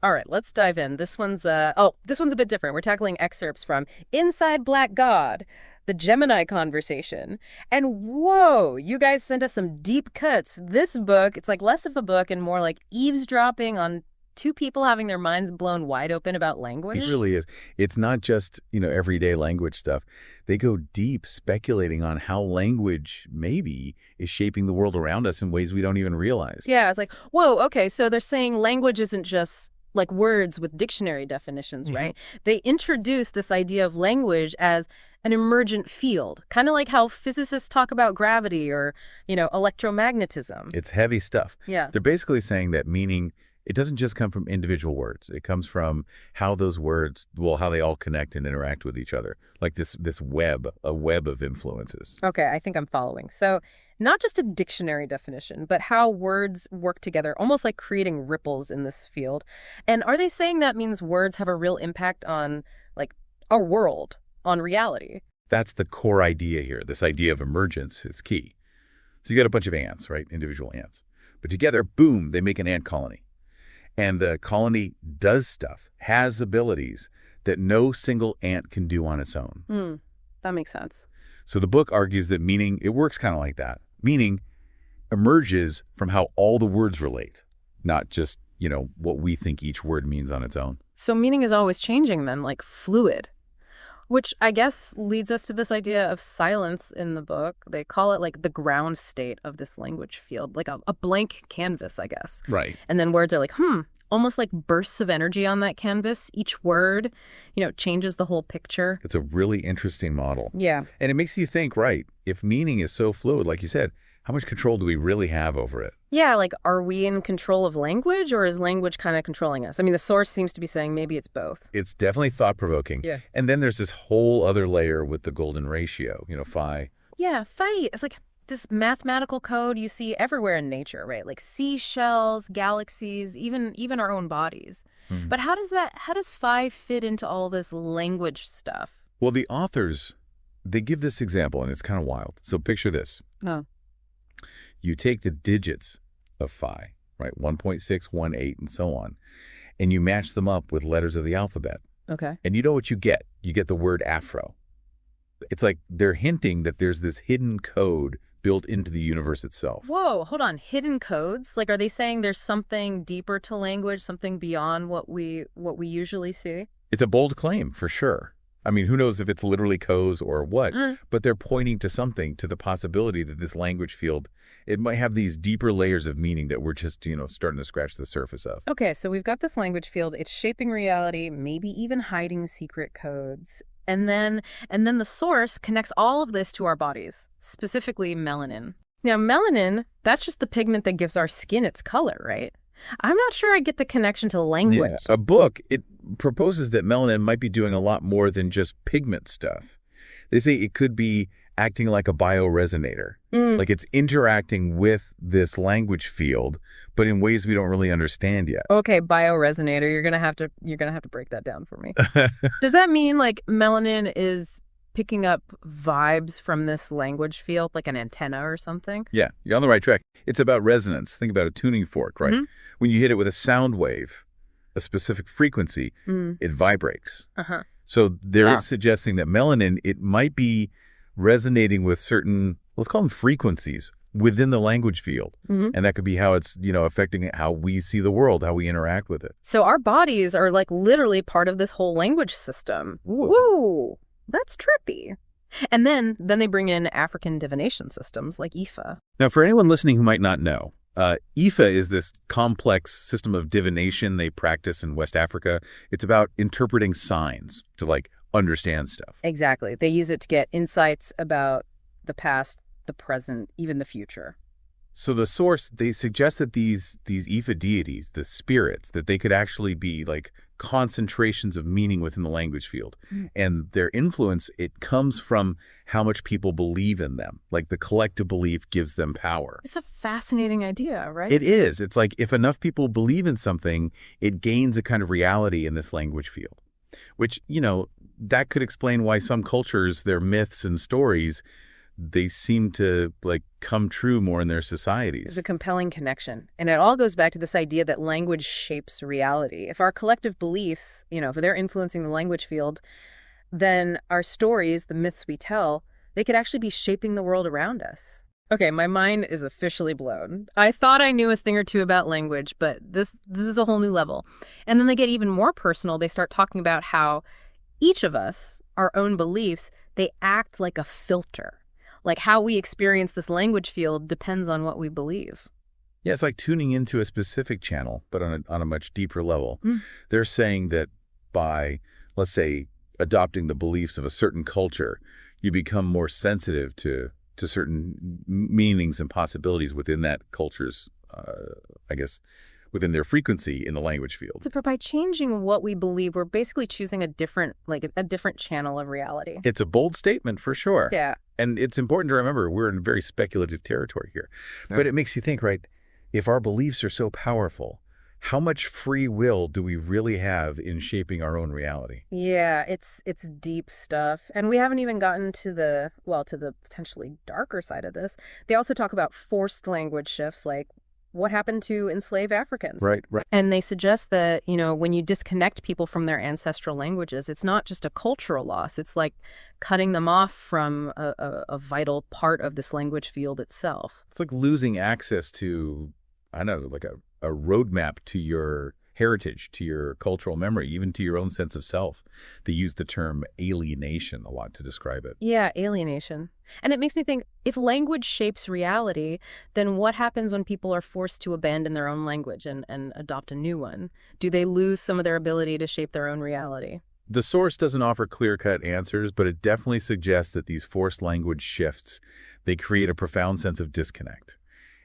All right, let's dive in. This one's a bit different. We're tackling excerpts from Inside Black God, the Gemini Conversation. And whoa, you guys sent us some deep cuts. This book, it's like less of a book and more like eavesdropping on two people having their minds blown wide open about language. It really is. It's not just, everyday language stuff. They go deep speculating on how language maybe is shaping the world around us in ways we don't even realize. Yeah, it's like, whoa, okay, so they're saying language isn't just like words with dictionary definitions, right? They introduce this idea of language as an emergent field, kind of like how physicists talk about gravity or, electromagnetism. It's heavy stuff. Yeah. They're basically saying that meaning, it doesn't just come from individual words. It comes from how those words, how they all connect and interact with each other. Like this web, a web of influences. Okay, I think I'm following. So not just a dictionary definition, but how words work together, almost like creating ripples in this field. And are they saying that means words have a real impact on, like, our world, on reality? That's the core idea here. This idea of emergence is key. So you got a bunch of ants, right? Individual ants. But together, boom, they make an ant colony. And the colony does stuff, has abilities that no single ant can do on its own. That makes sense. So the book argues that meaning, it works kind of like that. Meaning emerges from how all the words relate, not just, what we think each word means on its own. So meaning is always changing then, like fluid, which I guess leads us to this idea of silence in the book. They call it like the ground state of this language field, like a blank canvas, I guess. Right. And then words are like, almost like bursts of energy on that canvas. Each word, changes the whole picture. It's a really interesting model. Yeah. And it makes you think, right, if meaning is so fluid, like you said, how much control do we really have over it? Yeah, like, are we in control of language, or is language kind of controlling us? I mean, the source seems to be saying maybe it's both. It's definitely thought-provoking. Yeah. And then there's this whole other layer with the golden ratio, phi. Yeah, phi. It's like this mathematical code you see everywhere in nature, right? Like seashells, galaxies, even our own bodies. But how does phi fit into all this language stuff? Well, the authors, they give this example, and it's kind of wild. So picture this. Oh. You take the digits of phi, right, 1.618 and so on, and you match them up with letters of the alphabet. Okay. And you know what you get? You get the word Afro. It's like they're hinting that there's this hidden code built into the universe itself. Whoa, hold on. Hidden codes? Like, are they saying there's something deeper to language, something beyond what we usually see? It's a bold claim, for sure. I mean, who knows if it's literally codes or what, but they're pointing to something, to the possibility that this language field, it might have these deeper layers of meaning that we're just, starting to scratch the surface of. Okay, so we've got this language field. It's shaping reality, maybe even hiding secret codes. And then the source connects all of this to our bodies, specifically melanin. Now, melanin, that's just the pigment that gives our skin its color, right? I'm not sure I get the connection to language. Yeah. A book, it proposes that melanin might be doing a lot more than just pigment stuff. They say it could be acting like a bioresonator. Like it's interacting with this language field, but in ways we don't really understand yet. Okay, bioresonator, you're gonna have to break that down for me. Does that mean like melanin is picking up vibes from this language field, like an antenna or something? Yeah, you're on the right track. It's about resonance. Think about a tuning fork, right? When you hit it with a sound wave, a specific frequency, it vibrates. So they're suggesting that melanin, it might be resonating with certain, let's call them frequencies within the language field. And that could be how it's, affecting how we see the world, how we interact with it. So our bodies are like literally part of this whole language system. Whoa, that's trippy. And then they bring in African divination systems like Ifa. Now, for anyone listening who might not know, Ifa is this complex system of divination they practice in West Africa. It's about interpreting signs to understand stuff. Exactly. They use it to get insights about the past, the present, even the future. So the source, they suggest that these Ifa deities, the spirits, that they could actually be like concentrations of meaning within the language field. And their influence, it comes from how much people believe in them. Like the collective belief gives them power. It's a fascinating idea, right? It is. It's like if enough people believe in something, it gains a kind of reality in this language field, which, that could explain why some cultures, their myths and stories, they seem to like come true more in their There's societies. a compelling connection. And it all goes back to this idea that language shapes reality. If our collective beliefs, if they're influencing the language field, then our stories, the myths we tell, they could actually be shaping the world around us. Okay, my mind is officially blown. I thought I knew a thing or two about language, but this is a whole new level. And then they get even more personal. They start talking about how each of us, our own beliefs, they act like a filter. Like how we experience this language field depends on what we believe. Yeah, it's like tuning into a specific channel, but on a much deeper level. Mm. They're saying that by, let's say, adopting the beliefs of a certain culture, you become more sensitive to certain meanings and possibilities within that culture's, I guess, within their frequency in the language field. So by changing what we believe, we're basically choosing a different channel of reality. It's a bold statement for sure. Yeah. And it's important to remember we're in very speculative territory here. Yeah. But it makes you think, right, if our beliefs are so powerful, how much free will do we really have in shaping our own reality? Yeah, it's deep stuff. And we haven't even gotten to the potentially darker side of this. They also talk about forced language shifts, like what happened to enslaved Africans. Right. And they suggest that, when you disconnect people from their ancestral languages, it's not just a cultural loss. It's like cutting them off from a vital part of this language field itself. It's like losing access to, I don't know, like a roadmap to your heritage, to your cultural memory, even to your own sense of self. They use the term alienation a lot to describe it. Yeah, alienation. And it makes me think, if language shapes reality, then what happens when people are forced to abandon their own language and adopt a new one? Do they lose some of their ability to shape their own reality? The source doesn't offer clear-cut answers, but it definitely suggests that these forced language shifts, they create a profound sense of disconnect.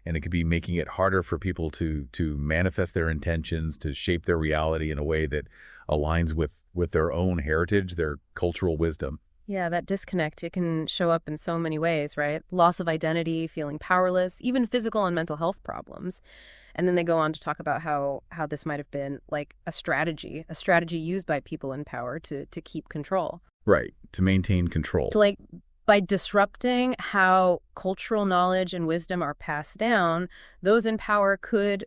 And it could be making it harder for people to manifest their intentions, to shape their reality in a way that aligns with their own heritage, their cultural wisdom. Yeah, that disconnect, it can show up in so many ways, right? Loss of identity, feeling powerless, even physical and mental health problems. And then they go on to talk about how this might have been like a strategy used by people in power to keep control. Right, to maintain control. By disrupting how cultural knowledge and wisdom are passed down, those in power could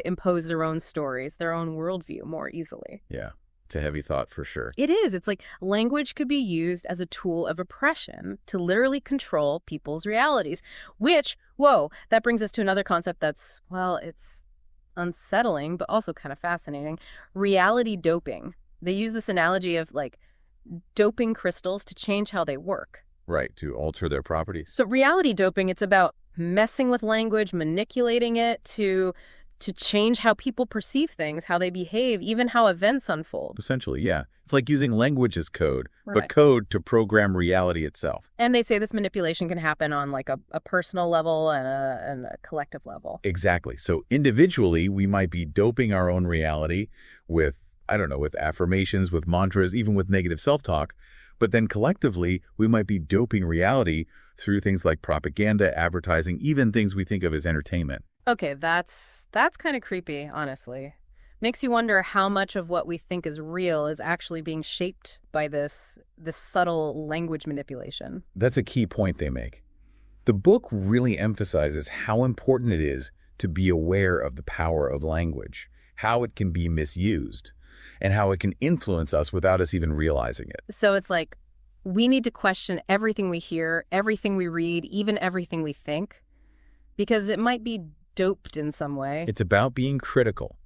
impose their own stories, their own worldview more easily. Yeah, it's a heavy thought for sure. It is. It's like language could be used as a tool of oppression to literally control people's realities, which, that brings us to another concept that's, it's unsettling, but also kind of fascinating. Reality doping. They use this analogy of like doping crystals to change how they work. Right, to alter their properties. So reality doping, it's about messing with language, manipulating it to change how people perceive things, how they behave, even how events unfold. Essentially, yeah. It's like using language as code, Right. but code to program reality itself. And they say this manipulation can happen on like a personal level and a collective level. Exactly. So individually, we might be doping our own reality with, I don't know, with affirmations, with mantras, even with negative self-talk. But then collectively, we might be doping reality through things like propaganda, advertising, even things we think of as entertainment. Okay, that's kind of creepy, honestly. Makes you wonder how much of what we think is real is actually being shaped by this subtle language manipulation. That's a key point they make. The book really emphasizes how important it is to be aware of the power of language, how it can be misused, and how it can influence us without us even realizing it. So it's like we need to question everything we hear, everything we read, even everything we think, because it might be doped in some way. It's about being critical,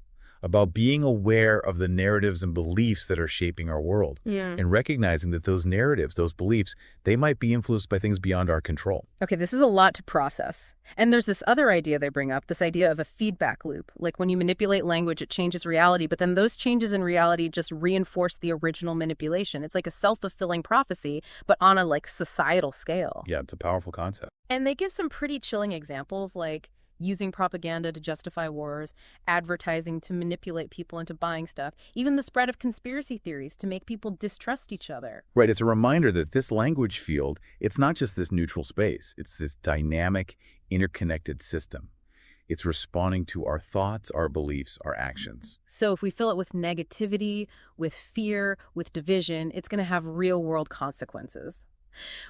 about being aware of the narratives and beliefs that are shaping our world, and recognizing that those narratives, those beliefs, they might be influenced by things beyond our control. Okay, this is a lot to process. And there's this other idea they bring up, this idea of a feedback loop. Like when you manipulate language, it changes reality, but then those changes in reality just reinforce the original manipulation. It's like a self-fulfilling prophecy, but on a like societal scale. Yeah, it's a powerful concept. And they give some pretty chilling examples, like using propaganda to justify wars, advertising to manipulate people into buying stuff, even the spread of conspiracy theories to make people distrust each other. Right, it's a reminder that this language field, it's not just this neutral space. It's this dynamic, interconnected system. It's responding to our thoughts, our beliefs, our actions. So if we fill it with negativity, with fear, with division, it's going to have real-world consequences.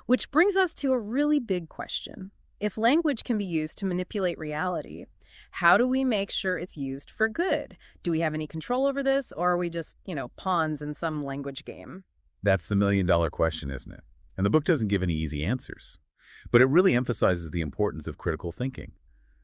Which brings us to a really big question. If language can be used to manipulate reality, how do we make sure it's used for good? Do we have any control over this, or are we just, pawns in some language game? That's the million-dollar question, isn't it? And the book doesn't give any easy answers. But it really emphasizes the importance of critical thinking,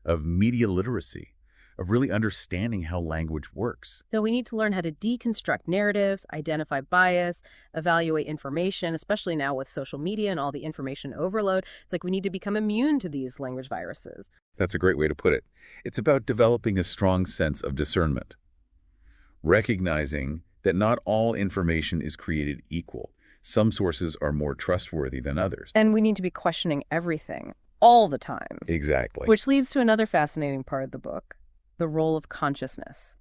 of media literacy, of really understanding how language works. So we need to learn how to deconstruct narratives, identify bias, evaluate information, especially now with social media and all the information overload. It's like we need to become immune to these language viruses. That's a great way to put it. It's about developing a strong sense of discernment, recognizing that not all information is created equal. Some sources are more trustworthy than others. And we need to be questioning everything all the time. Exactly. Which leads to another fascinating part of the book, the role of consciousness.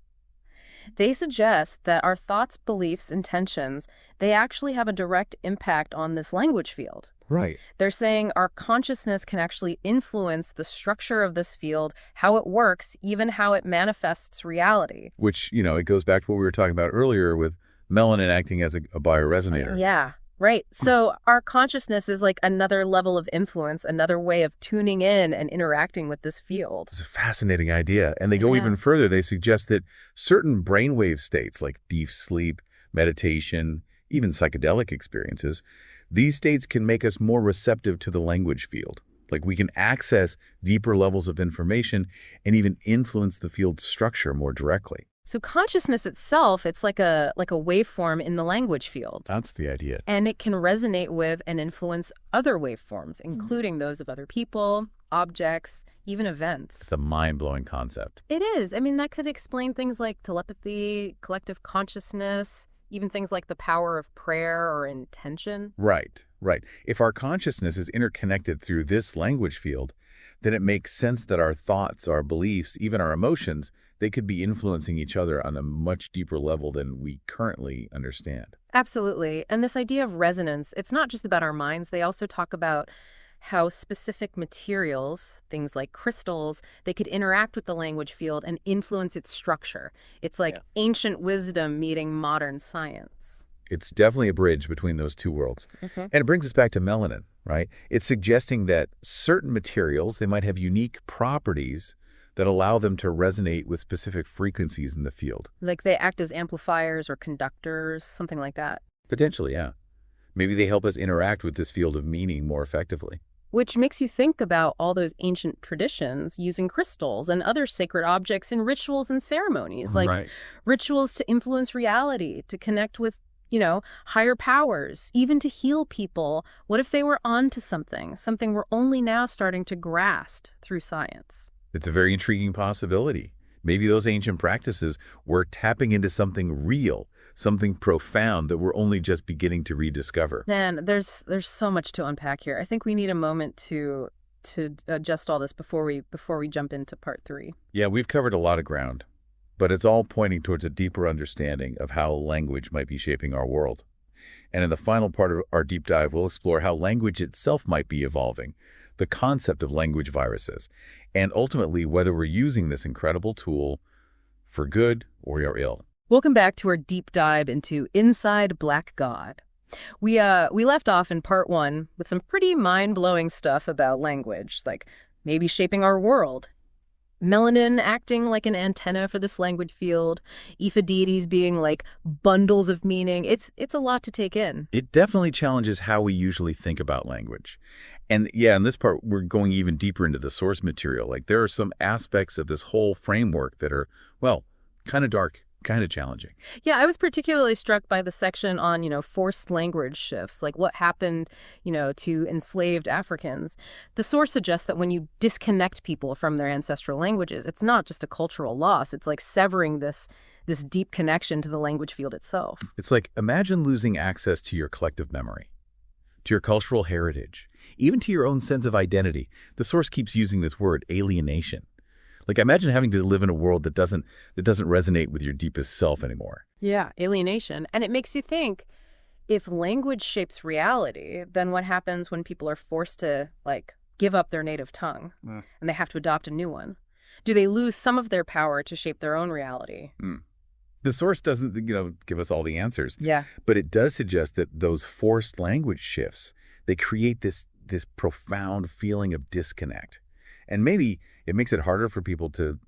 They suggest that our thoughts, beliefs, intentions, they actually have a direct impact on this language field. Right. They're saying our consciousness can actually influence the structure of this field, how it works, even how it manifests reality. Which, it goes back to what we were talking about earlier with melanin acting as a bioresonator. Yeah. Right. So our consciousness is like another level of influence, another way of tuning in and interacting with this field. It's a fascinating idea. And they go even further. They suggest that certain brainwave states like deep sleep, meditation, even psychedelic experiences, these states can make us more receptive to the language field. Like we can access deeper levels of information and even influence the field's structure more directly. So consciousness itself, it's like a waveform in the language field. That's the idea. And it can resonate with and influence other waveforms, including those of other people, objects, even events. It's a mind-blowing concept. It is. I mean, that could explain things like telepathy, collective consciousness, even things like the power of prayer or intention. Right. If our consciousness is interconnected through this language field, then it makes sense that our thoughts, our beliefs, even our emotions, they could be influencing each other on a much deeper level than we currently understand. Absolutely. And this idea of resonance, it's not just about our minds. They also talk about how specific materials, things like crystals, they could interact with the language field and influence its structure. It's like ancient wisdom meeting modern science. It's definitely a bridge between those two worlds. And it brings us back to melanin, right? It's suggesting that certain materials, they might have unique properties that allow them to resonate with specific frequencies in the field. Like they act as amplifiers or conductors, something like that. Potentially, yeah. Maybe they help us interact with this field of meaning more effectively. Which makes you think about all those ancient traditions using crystals and other sacred objects in rituals and ceremonies, like rituals to influence reality, to connect with higher powers, even to heal people. What if they were onto something we're only now starting to grasp through science? It's a very intriguing possibility. Maybe those ancient practices were tapping into something real, something profound that we're only just beginning to rediscover. Man, there's so much to unpack here. I think we need a moment to adjust all this before we jump into part 3. Yeah, we've covered a lot of ground, but it's all pointing towards a deeper understanding of how language might be shaping our world. And in the final part of our deep dive, we'll explore how language itself might be evolving, the concept of language viruses, and ultimately whether we're using this incredible tool for good or ill. Welcome back to our deep dive into Inside Black God. We left off in part 1 with some pretty mind-blowing stuff about language, like maybe shaping our world, melanin acting like an antenna for this language field, Ifa deities being like bundles of meaning. It's a lot to take in. It definitely challenges how we usually think about language. And yeah, in this part, we're going even deeper into the source material. Like there are some aspects of this whole framework that are, well, kind of dark, kind of challenging. Yeah, I was particularly struck by the section on, forced language shifts, like what happened, to enslaved Africans. The source suggests that when you disconnect people from their ancestral languages, it's not just a cultural loss. It's like severing this deep connection to the language field itself. It's like, imagine losing access to your collective memory, to your cultural heritage, even to your own sense of identity. The source keeps using this word, alienation. Like, imagine having to live in a world that doesn't resonate with your deepest self anymore. Yeah, alienation. And it makes you think, if language shapes reality, then what happens when people are forced to, give up their native tongue and they have to adopt a new one? Do they lose some of their power to shape their own reality? The source doesn't, give us all the answers. Yeah. But it does suggest that those forced language shifts, they create this profound feeling of disconnect. And maybe it makes it harder for people to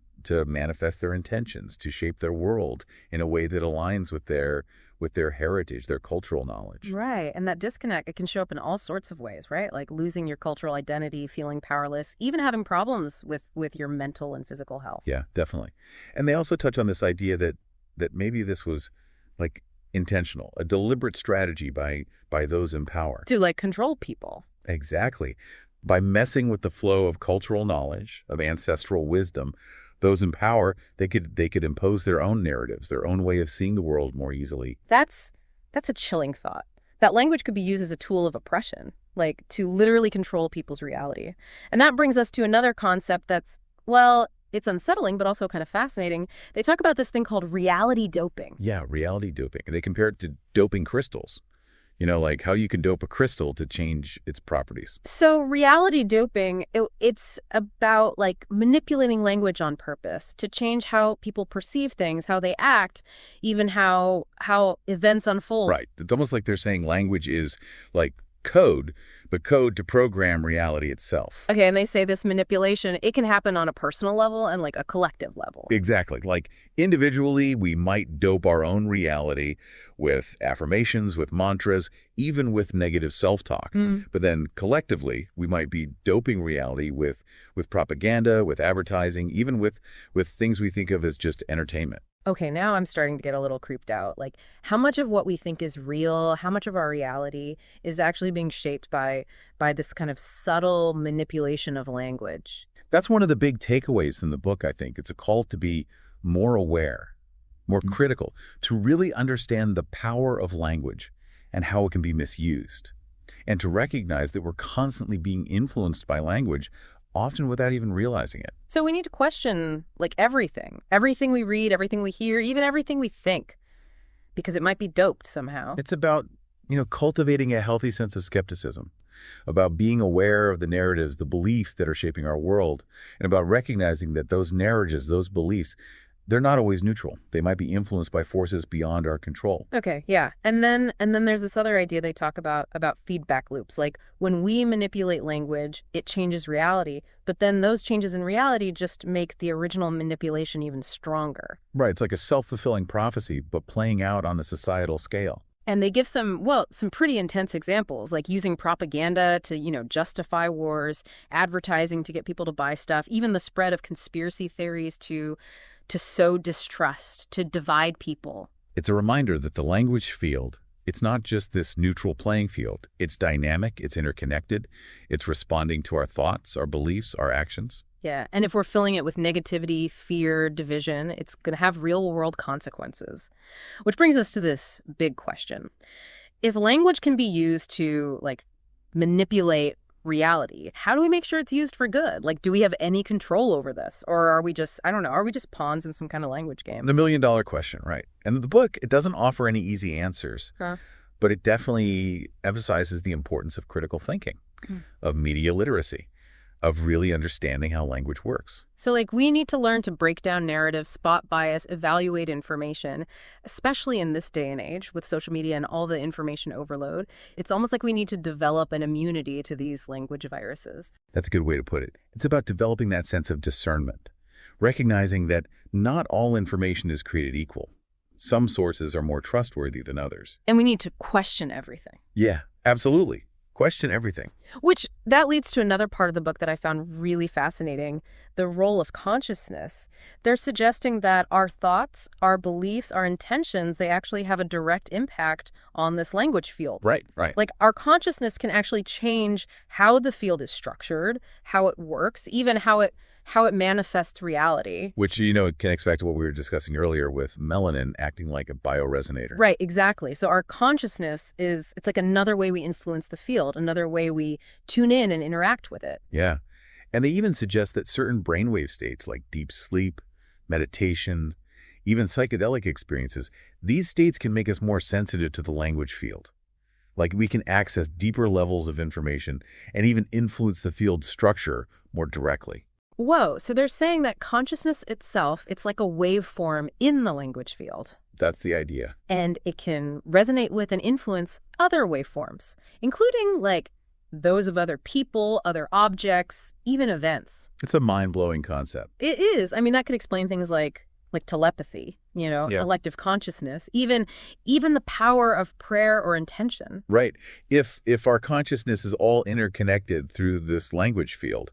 manifest their intentions, to shape their world in a way that aligns with their heritage, their cultural knowledge. Right. And that disconnect, it can show up in all sorts of ways, right? Like losing your cultural identity, feeling powerless, even having problems with your mental and physical health. Yeah, definitely. And they also touch on this idea that maybe this was like intentional, a deliberate strategy by those in power. To like control people. Exactly. By messing with the flow of cultural knowledge, of ancestral wisdom, those in power, they could impose their own narratives, their own way of seeing the world more easily. That's a chilling thought. That language could be used as a tool of oppression, like to literally control people's reality. And that brings us to another concept that's, well, it's unsettling, but also kind of fascinating. They talk about this thing called reality doping. Yeah, reality doping. They compare it to doping crystals. Like how you can dope a crystal to change its properties. So reality doping, it's about like manipulating language on purpose to change how people perceive things, how they act, even how events unfold. Right. It's almost like they're saying language is like code, but code to program reality itself. Okay, and they say this manipulation, it can happen on a personal level and like a collective level. Exactly. Like individually, we might dope our own reality with affirmations, with mantras, even with negative self-talk. But then collectively, we might be doping reality with propaganda, with advertising, even with things we think of as just entertainment. Okay, now I'm starting to get a little creeped out. Like, how much of what we think is real, how much of our reality is actually being shaped by this kind of subtle manipulation of language? That's one of the big takeaways from the book, I think. It's a call to be more aware, more critical, to really understand the power of language and how it can be misused, and to recognize that we're constantly being influenced by language, often without even realizing it. So we need to question, like, everything we read, everything we hear, even everything we think, because it might be doped somehow. It's about, cultivating a healthy sense of skepticism, about being aware of the narratives, the beliefs that are shaping our world, and about recognizing that those narratives, those beliefs, they're not always neutral. They might be influenced by forces beyond our control. Okay, yeah. And then there's this other idea they talk about feedback loops. Like when we manipulate language, it changes reality, but then those changes in reality just make the original manipulation even stronger. Right, it's like a self-fulfilling prophecy, but playing out on a societal scale. And they give some pretty intense examples, like using propaganda to, justify wars, advertising to get people to buy stuff, even the spread of conspiracy theories to sow distrust, to divide people. It's a reminder that the language field, it's not just this neutral playing field. It's dynamic, it's interconnected, it's responding to our thoughts, our beliefs, our actions. Yeah, and if we're filling it with negativity, fear, division, it's going to have real-world consequences. Which brings us to this big question. If language can be used to, like, manipulate reality, how do we make sure it's used for good? Like, do we have any control over this? Or are we just, are we just pawns in some kind of language game? The million-dollar question, right? And the book, it doesn't offer any easy answers, but it definitely emphasizes the importance of critical thinking, of media literacy, of really understanding how language works. So, like, we need to learn to break down narratives, spot bias, evaluate information, especially in this day and age with social media and all the information overload. It's almost like we need to develop an immunity to these language viruses. That's a good way to put it. It's about developing that sense of discernment, recognizing that not all information is created equal. Some sources are more trustworthy than others. And we need to question everything. Yeah, absolutely. Question everything. Which, that leads to another part of the book that I found really fascinating, the role of consciousness. They're suggesting that our thoughts, our beliefs, our intentions, they actually have a direct impact on this language field. Right. Like, our consciousness can actually change how the field is structured, how it works, even how it manifests reality. Which, it connects back to what we were discussing earlier with melanin acting like a bioresonator. Right, exactly. So our consciousness it's like another way we influence the field, another way we tune in and interact with it. Yeah. And they even suggest that certain brainwave states like deep sleep, meditation, even psychedelic experiences, these states can make us more sensitive to the language field. Like we can access deeper levels of information and even influence the field's structure more directly. Whoa, so they're saying that consciousness itself, it's like a waveform in the language field. That's the idea. And it can resonate with and influence other waveforms, including, like, those of other people, other objects, even events. It's a mind-blowing concept. It is. I mean, that could explain things like telepathy, Yeah. elective consciousness, even the power of prayer or intention. Right. If our consciousness is all interconnected through this language field,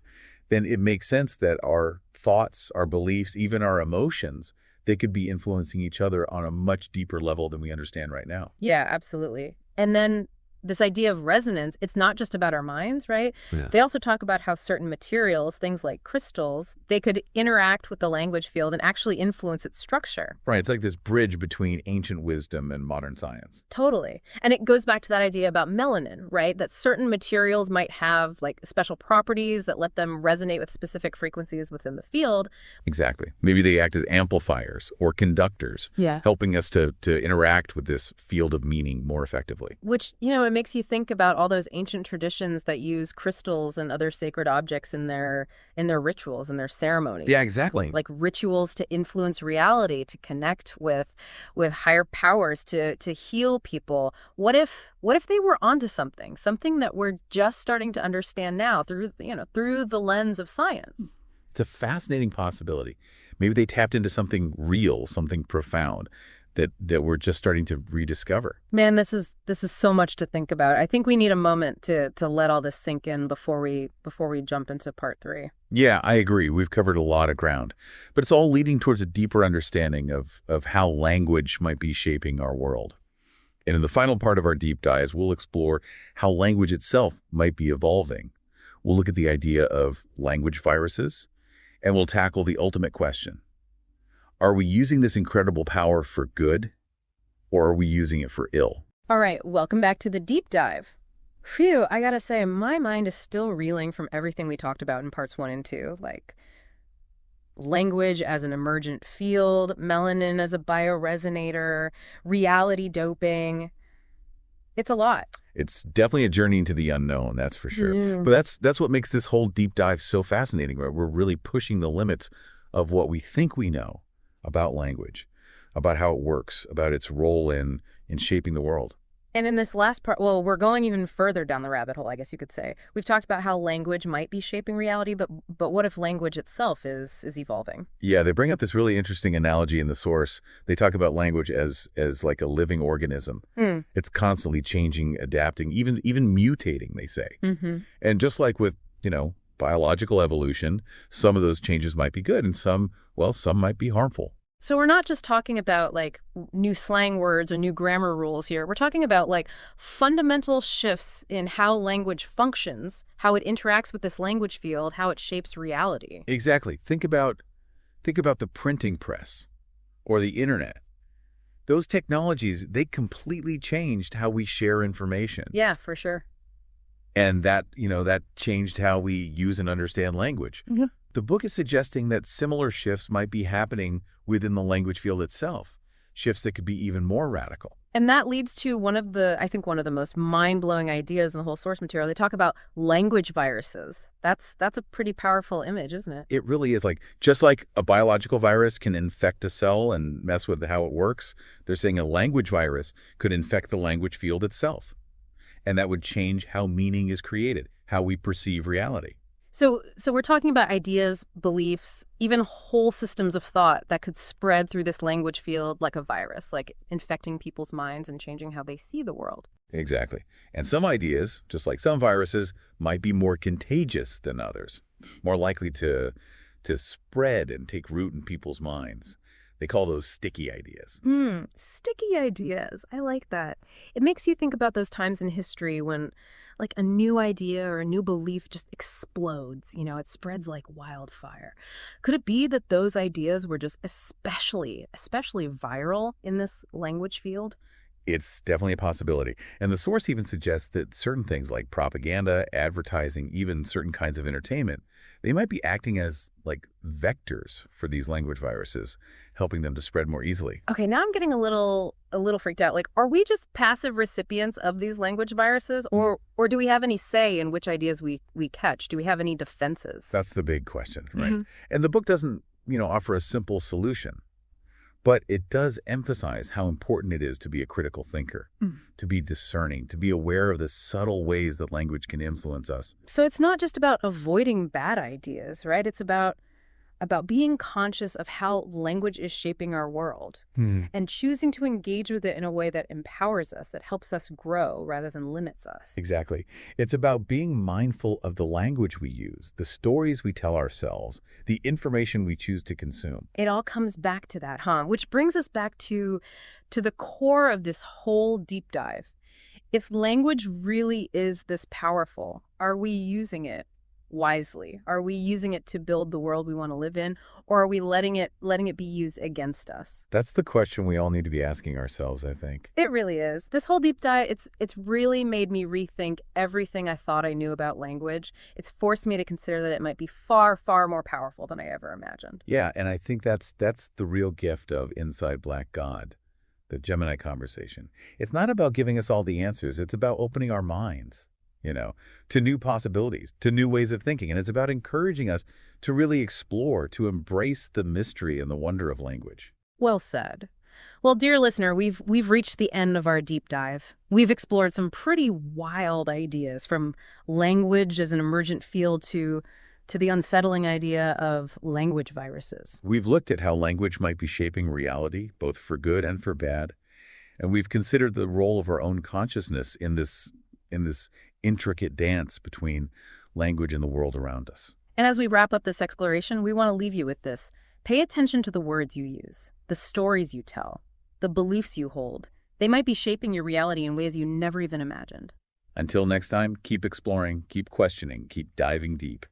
then it makes sense that our thoughts, our beliefs, even our emotions, they could be influencing each other on a much deeper level than we understand right now. Yeah, absolutely. And then this idea of resonance, it's not just about our minds, right? Yeah. They also talk about how certain materials, things like crystals, they could interact with the language field and actually influence its structure. Right. It's like this bridge between ancient wisdom and modern science. Totally. And it goes back to that idea about melanin, right? That certain materials might have like special properties that let them resonate with specific frequencies within the field. Exactly. Maybe they act as amplifiers or conductors, helping us to interact with this field of meaning more effectively. Which, it makes you think about all those ancient traditions that use crystals and other sacred objects in their rituals and their ceremonies. Yeah, exactly. Like rituals to influence reality, to connect with higher powers, to heal people. What if they were onto something that we're just starting to understand now through the lens of science? It's a fascinating possibility. Maybe they tapped into something real, something profound that we're just starting to rediscover. Man, this is so much to think about. I think we need a moment to let all this sink in before we jump into part 3. Yeah, I agree. We've covered a lot of ground, but it's all leading towards a deeper understanding of how language might be shaping our world. And in the final part of our deep dives, we'll explore how language itself might be evolving. We'll look at the idea of language viruses, and we'll tackle the ultimate question. Are we using this incredible power for good, or are we using it for ill? All right, welcome back to the deep dive. Phew, I gotta say, my mind is still reeling from everything we talked about in parts 1 and 2, like language as an emergent field, melanin as a bioresonator, reality doping. It's a lot. It's definitely a journey into the unknown, that's for sure. Yeah. But that's what makes this whole deep dive so fascinating, right? We're really pushing the limits of what we think we know about language, about how it works, about its role in shaping the world. And in this last part, well, we're going even further down the rabbit hole, I guess you could say. We've talked about how language might be shaping reality, but what if language itself is evolving? Yeah, they bring up this really interesting analogy in the source. They talk about language as like a living organism. It's constantly changing, adapting, even mutating, they say. And just like with, biological evolution, some of those changes might be good and some might be harmful. So we're not just talking about like new slang words or new grammar rules here. We're talking about like fundamental shifts in how language functions, how it interacts with this language field, how it shapes reality. Exactly. Think about the printing press or the internet. Those technologies, they completely changed how we share information. Yeah, for sure. And that changed how we use and understand language. The book is suggesting that similar shifts might be happening within the language field itself, shifts that could be even more radical. And that leads to one of the most mind-blowing ideas in the whole source material. They talk about language viruses. That's a pretty powerful image, isn't it? It really is. Just like a biological virus can infect a cell and mess with how it works, they're saying a language virus could infect the language field itself. And that would change how meaning is created, how we perceive reality. So we're talking about ideas, beliefs, even whole systems of thought that could spread through this language field like a virus, like infecting people's minds and changing how they see the world. Exactly. And some ideas, just like some viruses, might be more contagious than others, more likely to spread and take root in people's minds. They call those sticky ideas. Sticky ideas. I like that. It makes you think about those times in history when like a new idea or a new belief just explodes. It spreads like wildfire. Could it be that those ideas were just especially viral in this language field? It's definitely a possibility. And the source even suggests that certain things like propaganda, advertising, even certain kinds of entertainment, they might be acting as like vectors for these language viruses, helping them to spread more easily. Okay, now I'm getting a little freaked out. Like, are we just passive recipients of these language viruses, or do we have any say in which ideas we catch? Do we have any defenses? That's the big question, right? And the book doesn't, offer a simple solution. But it does emphasize how important it is to be a critical thinker, to be discerning, to be aware of the subtle ways that language can influence us. So it's not just about avoiding bad ideas, right? It's about being conscious of how language is shaping our world and choosing to engage with it in a way that empowers us, that helps us grow rather than limits us. Exactly. It's about being mindful of the language we use, the stories we tell ourselves, the information we choose to consume. It all comes back to that, huh? Which brings us back to the core of this whole deep dive. If language really is this powerful, are we using it wisely? Are we using it to build the world we want to live in, or are we letting it be used against us? That's the question we all need to be asking ourselves, I think. It really is. This whole deep dive, it's really made me rethink everything I thought I knew about language. It's forced me to consider that it might be far, far more powerful than I ever imagined. Yeah, and I think that's the real gift of Inside Black God, the Gemini Conversation. It's not about giving us all the answers. It's about opening our minds, to new possibilities, to new ways of thinking. And it's about encouraging us to really explore, to embrace the mystery and the wonder of language. Well said. Well, dear listener, we've reached the end of our deep dive. We've explored some pretty wild ideas, from language as an emergent field to the unsettling idea of language viruses. We've looked at how language might be shaping reality, both for good and for bad. And we've considered the role of our own consciousness in this intricate dance between language and the world around us. And as we wrap up this exploration, we want to leave you with this. Pay attention to the words you use, the stories you tell, the beliefs you hold. They might be shaping your reality in ways you never even imagined. Until next time, keep exploring, keep questioning, keep diving deep.